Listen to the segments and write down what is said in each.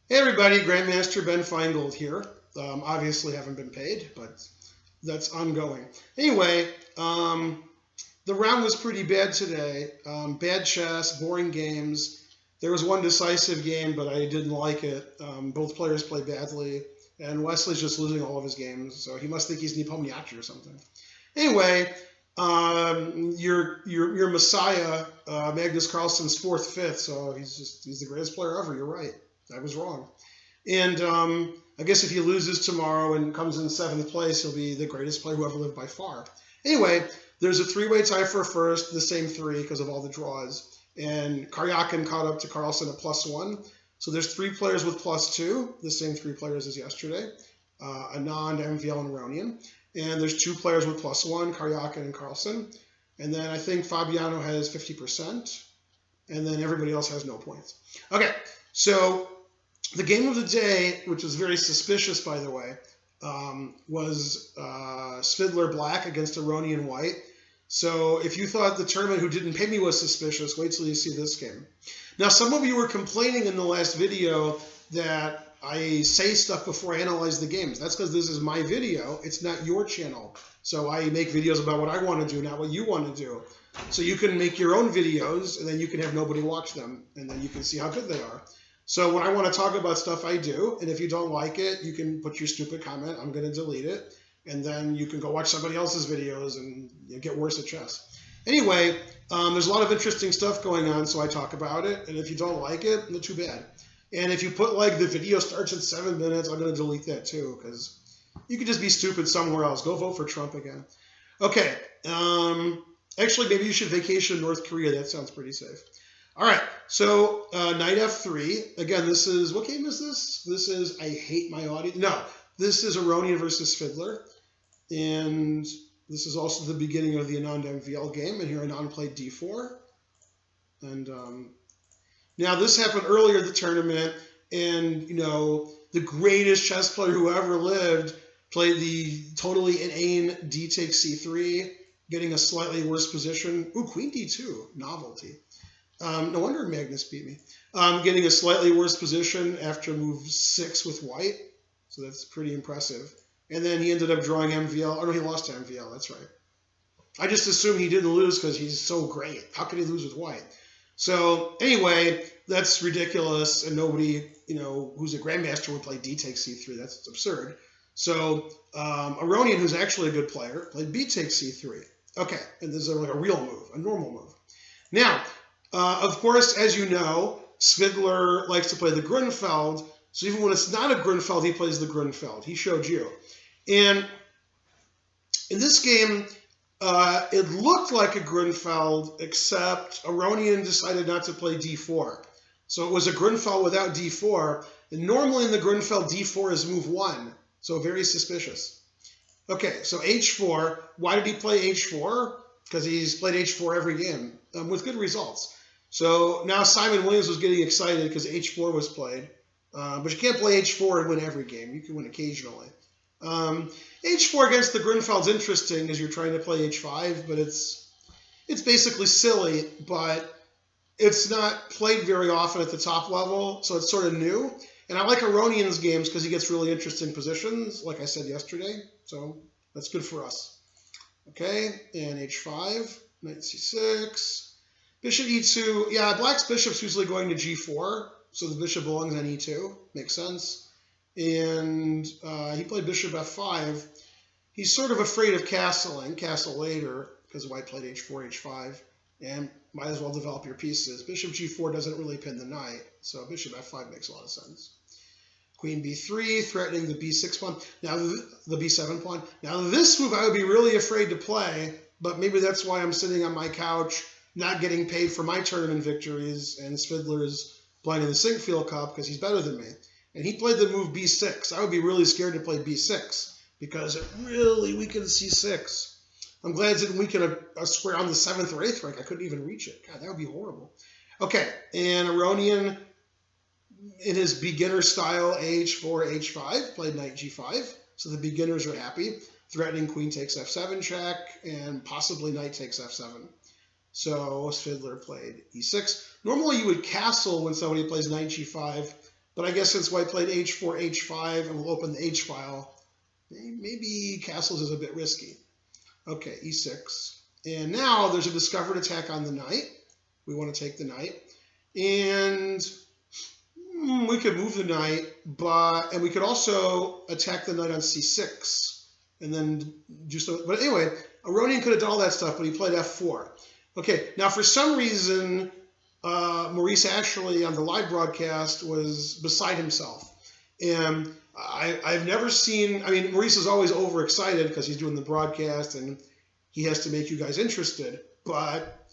Hey everybody, Grandmaster Ben Feingold here. Obviously haven't been paid, but that's ongoing. Anyway, the round was pretty bad today. Bad chess, boring games. There was one decisive game, but I didn't like it. Both players played badly, and Wesley's just losing all of his games, so he must think he's Nepomniachtchi or something. Anyway, your Messiah, Magnus Carlsen's fourth, fifth, so he's the greatest player ever. You're right. I was wrong. And I guess if he loses tomorrow and comes in seventh place, he'll be the greatest player who ever lived by far. Anyway, there's a three-way tie for first, the same three because of all the draws. And Karyakin caught up to Carlsen at +1. So there's three players with +2, the same three players as yesterday, Anand, MVL, and Aronian. And there's two players with +1, Karyakin and Carlsen. And then I think Fabiano has 50%. And then everybody else has no points. Okay, so the game of the day, which was very suspicious, by the way, was Svidler Black against Aronian White. So if you thought the tournament who didn't pay me was suspicious, wait till you see this game. Now, some of you were complaining in the last video that I say stuff before I analyze the games. That's because this is my video. It's not your channel. So I make videos about what I want to do, not what you want to do. So you can make your own videos, and then you can have nobody watch them, and then you can see how good they are. So when I want to talk about stuff, I do. And if you don't like it, you can put your stupid comment. I'm going to delete it. And then you can go watch somebody else's videos and get worse at chess. Anyway, there's a lot of interesting stuff going on, so I talk about it. And if you don't like it, not too bad. And if you put, like, the video starts in 7 minutes, I'm going to delete that too, because you could just be stupid somewhere else. Go vote for Trump again. Okay. Actually, maybe you should vacation in North Korea. That sounds pretty safe. All right, so knight f3. Again, this is, what game is this? This is, I hate my audience. No, this is Aronian versus Svidler. And this is also the beginning of the Anand MVL game. And here Anand played d4. And now this happened earlier in the tournament. And, you know, the greatest chess player who ever lived played the totally inane d takes c3, getting a slightly worse position. Ooh, queen d2, novelty. No wonder Magnus beat me. Getting a slightly worse position after move 6 with white. So that's pretty impressive. And then he ended up drawing MVL. Oh, no, he lost to MVL. That's right. I just assumed he didn't lose because he's so great. How could he lose with white? So anyway, that's ridiculous. And nobody, you know, who's a grandmaster would play d takes c3. That's absurd. So Aronian, who's actually a good player, played b takes c3. Okay, and this is like a real move, a normal move. Now, of course, as you know, Svidler likes to play the Grunfeld. So even when it's not a Grunfeld, he plays the Grunfeld. He showed you. And in this game, it looked like a Grunfeld, except Aronian decided not to play d4. So it was a Grunfeld without d4. And normally in the Grunfeld, d4 is move 1. So very suspicious. Okay, so h4. Why did he play h4? Because he's played h4 every game with good results. So now Simon Williams was getting excited because h4 was played. But you can't play h4 and win every game. You can win occasionally. h4 against the Grunfeld's interesting because you're trying to play h5, but it's basically silly, but it's not played very often at the top level, so it's sort of new. And I like Aronian's games because he gets really interesting positions, like I said yesterday. So that's good for us. Okay, and h5, knight c6. Bishop e2. Yeah, black's bishop's usually going to g4, so the bishop belongs on e2. Makes sense. And he played bishop f5. He's sort of afraid of castling, castle later, because white played h4, h5, and might as well develop your pieces. Bishop g4 doesn't really pin the knight, so bishop f5 makes a lot of sense. Queen b3, threatening the b6 pawn. Now, the b7 pawn. Now, this move I would be really afraid to play, but maybe that's why I'm sitting on my couch not getting paid for my tournament victories, and Svidler's playing in the Sinquefield Cup because he's better than me. And he played the move b6. I would be really scared to play b6 because it really weakens c6. I'm glad it didn't weaken a square on the 7th or 8th rank. I couldn't even reach it. God, that would be horrible. Okay, and Aronian, in his beginner style, h4, h5, played knight g5. So the beginners are happy. Threatening queen takes f7 check, and possibly knight takes f7. So Svidler played e6. Normally you would castle when somebody plays knight g5, But I guess since white played h4, h5, and we'll open the h file, maybe castles is a bit risky. Okay, e6. And now there's a discovered attack on the knight. We want to take the knight. And we could move the knight, and we could also attack the knight on c6. And then do so. But anyway, Aronian could have done all that stuff, but he played f4. Okay, now for some reason, Maurice Ashley on the live broadcast was beside himself. And I've never seen, I mean, Maurice is always overexcited because he's doing the broadcast and he has to make you guys interested. But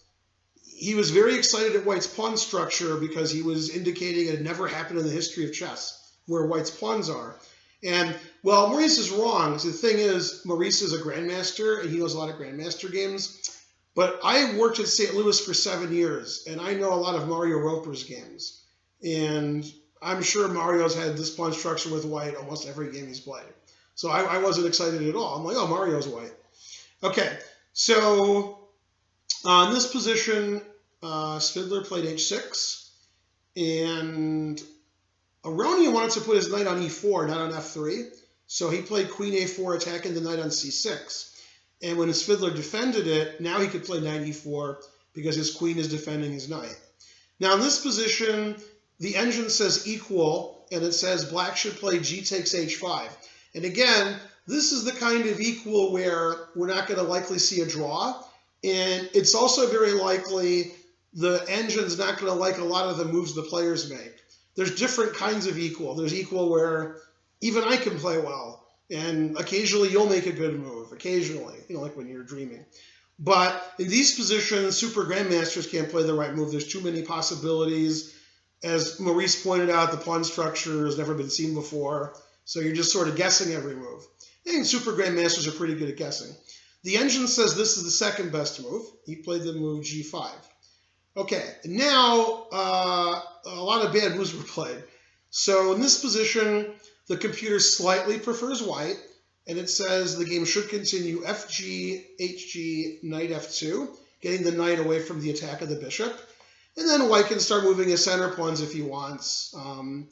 he was very excited at white's pawn structure because he was indicating it had never happened in the history of chess where white's pawns are. And, well, Maurice is wrong. So the thing is, Maurice is a grandmaster and he knows a lot of grandmaster games. But I worked at St. Louis for 7 years, and I know a lot of Mario Roper's games. And I'm sure Mario's had this pawn structure with white almost every game he's played. So I wasn't excited at all. I'm like, oh, Mario's white. Okay, so in this position, Svidler played h6, and Aronian wanted to put his knight on e4, not on f3. So he played queen a4, attacking the knight on c6. And when Svidler defended it, now he could play knight e4 because his queen is defending his knight. Now in this position, the engine says equal, and it says black should play g takes h5. And again, this is the kind of equal where we're not going to likely see a draw. And it's also very likely the engine's not going to like a lot of the moves the players make. There's different kinds of equal. There's equal where even I can play well. And occasionally you'll make a good move, occasionally, like when you're dreaming. But in these positions, super grandmasters can't play the right move. There's too many possibilities. As Maurice pointed out, the pawn structure has never been seen before. So you're just sort of guessing every move. And super grandmasters are pretty good at guessing. The engine says this is the second best move. He played the move g5. Okay, now a lot of bad moves were played. So in this position, the computer slightly prefers white, and it says the game should continue fg, hg, knight f2, getting the knight away from the attack of the bishop. And then white can start moving his center pawns if he wants. And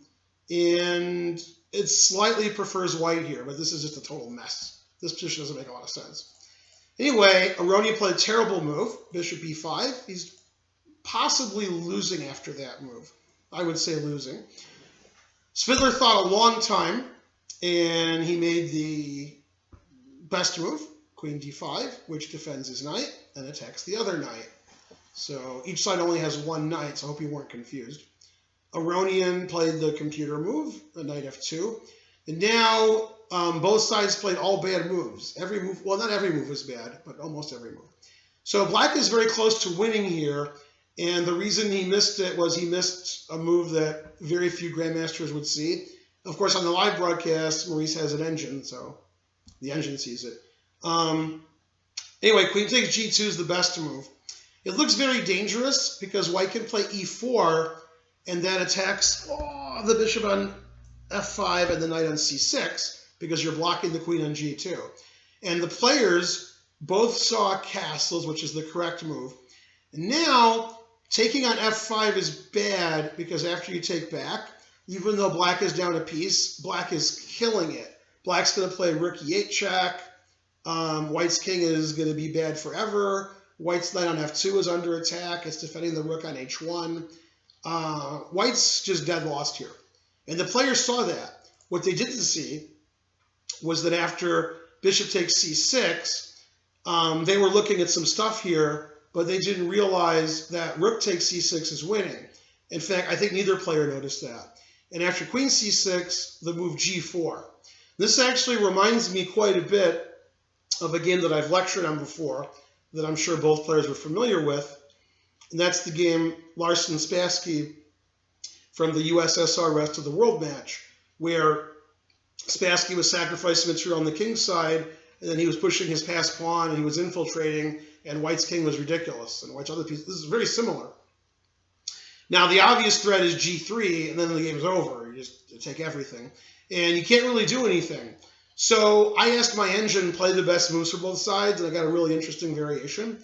it slightly prefers white here, but this is just a total mess. This position doesn't make a lot of sense. Anyway, Aronian played a terrible move, bishop e5. He's possibly losing after that move. I would say losing. Svidler thought a long time, and he made the best move, queen d5, which defends his knight and attacks the other knight. So each side only has one knight, so I hope you weren't confused. Aronian played the computer move, the knight f2. And now both sides played all bad moves. Every move, well, not every move was bad, but almost every move. So black is very close to winning here. And the reason he missed it was he missed a move that very few grandmasters would see. Of course, on the live broadcast, Maurice has an engine, so the engine sees it. Anyway, queen takes g2 is the best move. It looks very dangerous because white can play e4 and then attacks the bishop on f5 and the knight on c6 because you're blocking the queen on g2. And the players both saw castles, which is the correct move. And now, taking on f5 is bad because after you take back, even though black is down a piece, black is killing it. Black's going to play rook e8 check. White's king is going to be bad forever. White's knight on f2 is under attack. It's defending the rook on h1. White's just dead lost here. And the players saw that. What they didn't see was that after bishop takes c6, they were looking at some stuff here, but they didn't realize that rook takes c6 is winning. In fact, I think neither player noticed that. And after queen c6, the move g4. This actually reminds me quite a bit of a game that I've lectured on before, that I'm sure both players were familiar with. And that's the game Larsen-Spassky from the USSR Rest of the World match, where Spassky was sacrificing material on the king's side, and then he was pushing his passed pawn, and he was infiltrating, and white's king was ridiculous. And white's other piece, this is very similar. Now, the obvious threat is g3, and then the game is over. You just take everything. And you can't really do anything. So I asked my engine play the best moves for both sides, and I got a really interesting variation.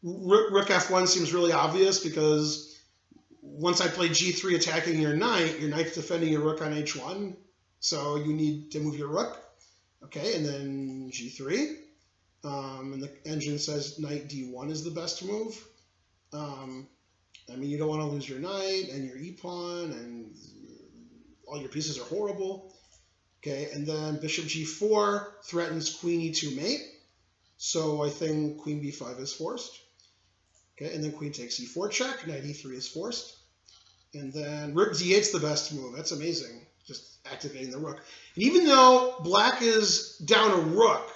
Rook f1 seems really obvious because once I play g3 attacking your knight's defending your rook on h1, so you need to move your rook. Okay, and then g3. And the engine says knight d1 is the best move. I mean, you don't want to lose your knight and your e-pawn, and all your pieces are horrible. Okay, and then bishop g4 threatens queen e2 mate. So I think queen b5 is forced. Okay, and then queen takes e4 check, knight e3 is forced. And then rook d8 is the best move. That's amazing, just activating the rook. And even though black is down a rook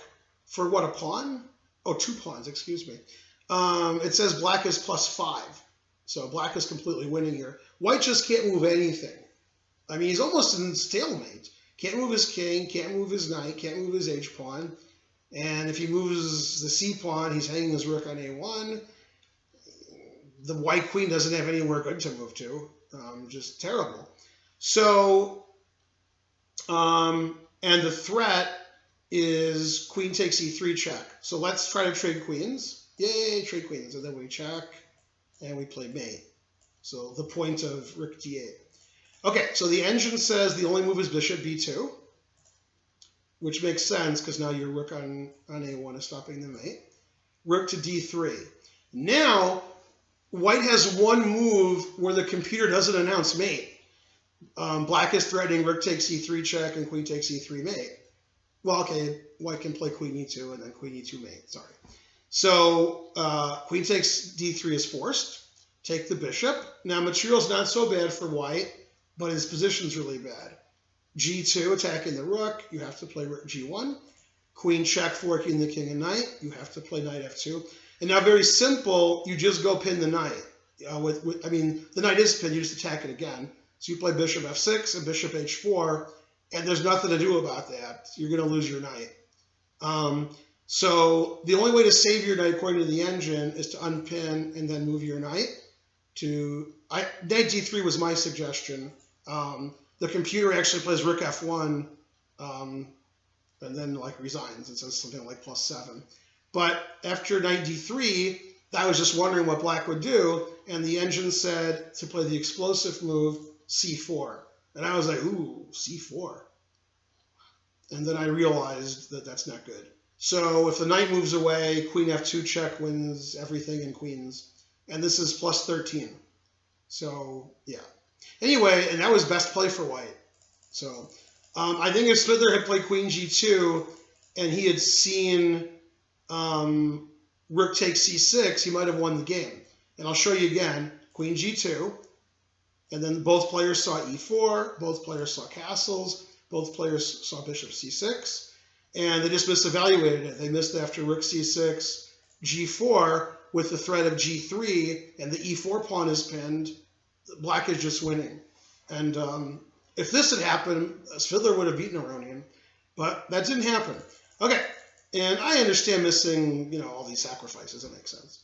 for what, a pawn? Oh, 2 pawns, excuse me. It says black is +5. So black is completely winning here. White just can't move anything. I mean, he's almost in stalemate. Can't move his king, can't move his knight, can't move his h-pawn. And if he moves the c-pawn, he's hanging his rook on a1. The white queen doesn't have anywhere good to move to. Just terrible. So, and the threat is queen takes e3 check. So let's try to trade queens. Yay, trade queens. And then we check, and we play mate. So the point of rook d8. Okay, so the engine says the only move is bishop b2, which makes sense because now your rook on a1 is stopping the mate. Rook to d3. Now, white has one move where the computer doesn't announce mate. Black is threatening rook takes e3 check and queen takes e3 mate. Well, okay, white can play queen e2 and then queen e2 mate, sorry. So queen takes d3 is forced. Take the bishop. Now material's not so bad for white, but his position's really bad. g2 attacking the rook, you have to play rook g1. Queen check forking the king and knight, you have to play knight f2. And now very simple, you just go pin the knight. I mean, the knight is pinned, you just attack it again. So you play bishop f6 and bishop h4, and there's nothing to do about that. You're going to lose your knight. So the only way to save your knight, according to the engine, is to unpin and then move your knight to... Knight d3 was my suggestion. The computer actually plays rook f1 and then like resigns. It says something like +7. But after knight d3, I was just wondering what black would do, and the engine said to play the explosive move c4. And I was like, ooh, c4. And then I realized that that's not good. So if the knight moves away, queen f2 check wins everything in queens. And this is +13. So, yeah. Anyway, and that was best play for white. So I think if Svidler had played queen g2 and he had seen rook takes c6, he might have won the game. And I'll show you again. Queen g2. And then both players saw e4. Both players saw castles. Both players saw bishop c6. And they just misevaluated it. They missed after rook c6, g4, with the threat of g3, and the e4 pawn is pinned. Black is just winning. And if this had happened, Svidler would have beaten Aronian. But that didn't happen. Okay, and I understand missing, all these sacrifices. That makes sense.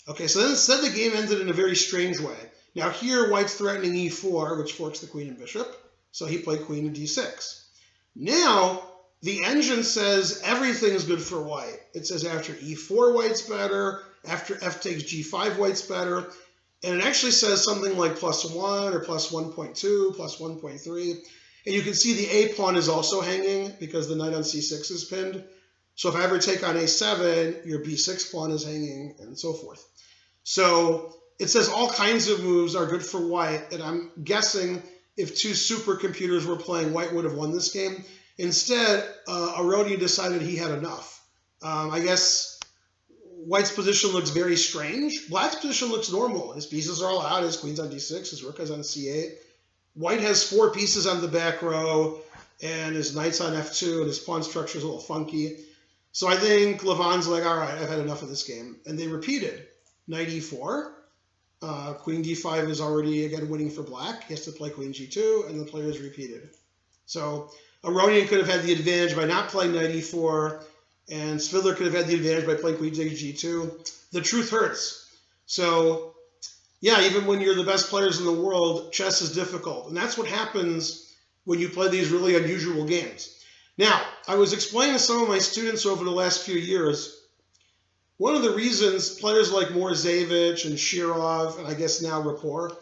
Okay, so then instead the game ended in a very strange way. Now here, white's threatening e4, which forks the queen and bishop. So he played queen to d6. Now, the engine says everything is good for white. It says after e4, white's better. After f takes g5, white's better. And it actually says something like +1 or +1.2, +1.3. And you can see the a pawn is also hanging because the knight on c6 is pinned. So if I ever take on a7, your b6 pawn is hanging, and so forth. So it says all kinds of moves are good for white. And I'm guessing if two supercomputers were playing, white would have won this game. Instead, Aronian decided he had enough. I guess white's position looks very strange. Black's position looks normal. His pieces are all out. His queen's on d6. His rook is on c8. White has 4 pieces on the back row, and his knight's on f2, and his pawn structure is a little funky. So I think Levon's like, all right, I've had enough of this game. And they repeated. Knight e4. Queen d5 is already, again, winning for black. He has to play queen g2, and the players repeated. So Aronian could have had the advantage by not playing knight e4, and Svidler could have had the advantage by playing queen takes g2. The truth hurts. So, yeah, even when you're the best players in the world, chess is difficult. And that's what happens when you play these really unusual games. Now, I was explaining to some of my students over the last few years, one of the reasons players like Morzevich and Shirov, and I guess now Rapport,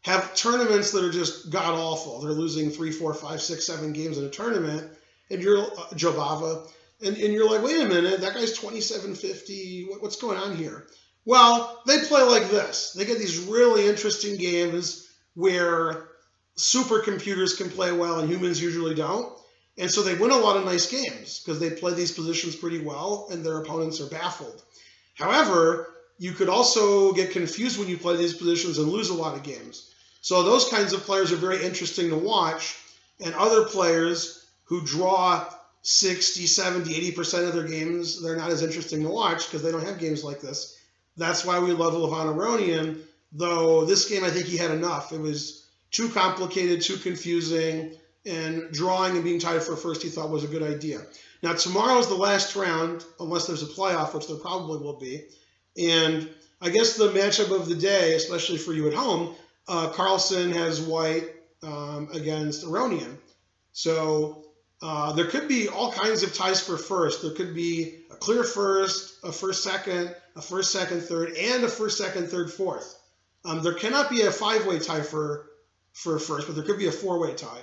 have tournaments that are just god awful. They're losing 3, 4, 5, 6, 7 games in a tournament, and you're Jobava, and you're like, wait a minute, that guy's 2750. What's going on here? Well, they play like this. They get these really interesting games where supercomputers can play well and humans usually don't. And so they win a lot of nice games because they play these positions pretty well and their opponents are baffled. However, you could also get confused when you play these positions and lose a lot of games. So those kinds of players are very interesting to watch. And other players who draw 60, 70, 80% of their games, they're not as interesting to watch because they don't have games like this. That's why we love Levon Aronian, though this game I think he had enough. It was too complicated, too confusing, and drawing and being tied for first he thought was a good idea. Now tomorrow's the last round, unless there's a playoff, which there probably will be. And I guess the matchup of the day, especially for you at home, Carlson has white against Aronian. So there could be all kinds of ties for first. There could be a clear first, a first, second, a first, second, third, and a first, second, third, fourth. There cannot be a 5-way tie for first, but there could be a 4-way tie.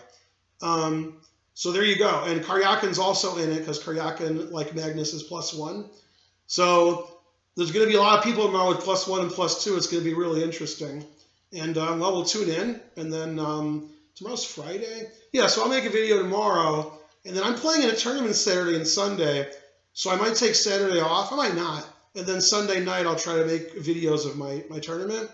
So there you go. And Karyakin's also in it because Karyakin, like Magnus, is +1. So there's going to be a lot of people tomorrow with +1 and +2. It's going to be really interesting. And well, we'll tune in. And then tomorrow's Friday. Yeah, so I'll make a video tomorrow. And then I'm playing in a tournament Saturday and Sunday. So I might take Saturday off. I might not. And then Sunday night, I'll try to make videos of my tournament.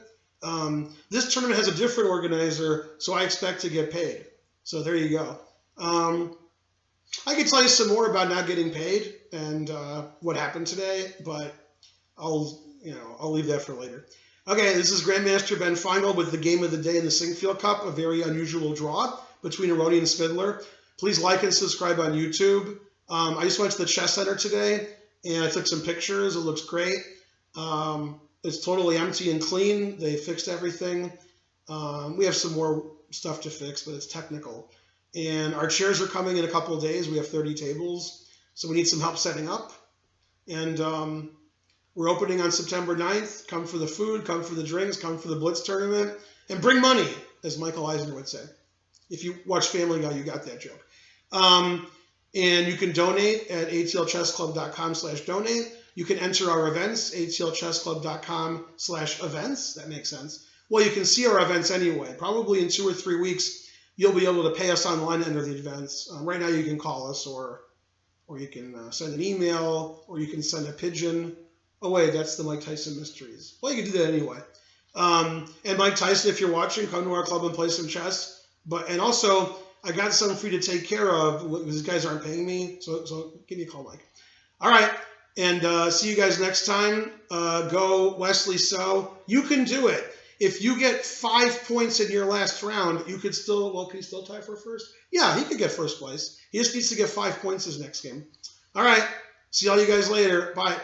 This tournament has a different organizer, so I expect to get paid. So there you go. I could tell you some more about not getting paid and what happened today, but I'll leave that for later. Okay, this is Grandmaster Ben Feingold with the game of the day in the Sinquefield Cup, a very unusual draw between Aronian and Svidler. Please like and subscribe on YouTube. I just went to the chess center today and I took some pictures. It looks great. It's totally empty and clean. They fixed everything. We have some more stuff to fix, but it's technical. And our chairs are coming in a couple of days. We have 30 tables, so we need some help setting up. And we're opening on September 9th. Come for the food, come for the drinks, come for the Blitz tournament, and bring money, as Michael Eisner would say. If you watch Family Guy, you got that joke. And you can donate at atlchessclub.com/donate. You can enter our events, atlchessclub.com/events. That makes sense. Well, you can see our events anyway. Probably in 2 or 3 weeks, you'll be able to pay us online to enter the events. Right now, you can call us, or you can send an email, or you can send a pigeon. Oh, wait, that's the Mike Tyson Mysteries. Well, you can do that anyway. And Mike Tyson, if you're watching, come to our club and play some chess. And also, I got something for you to take care of. These guys aren't paying me, so give me a call, Mike. All right, and see you guys next time. Go Wesley So. You can do it. If you get 5 points in your last round, you could still, can he still tie for first? Yeah, he could get first place. He just needs to get 5 points his next game. All right, see all you guys later. Bye.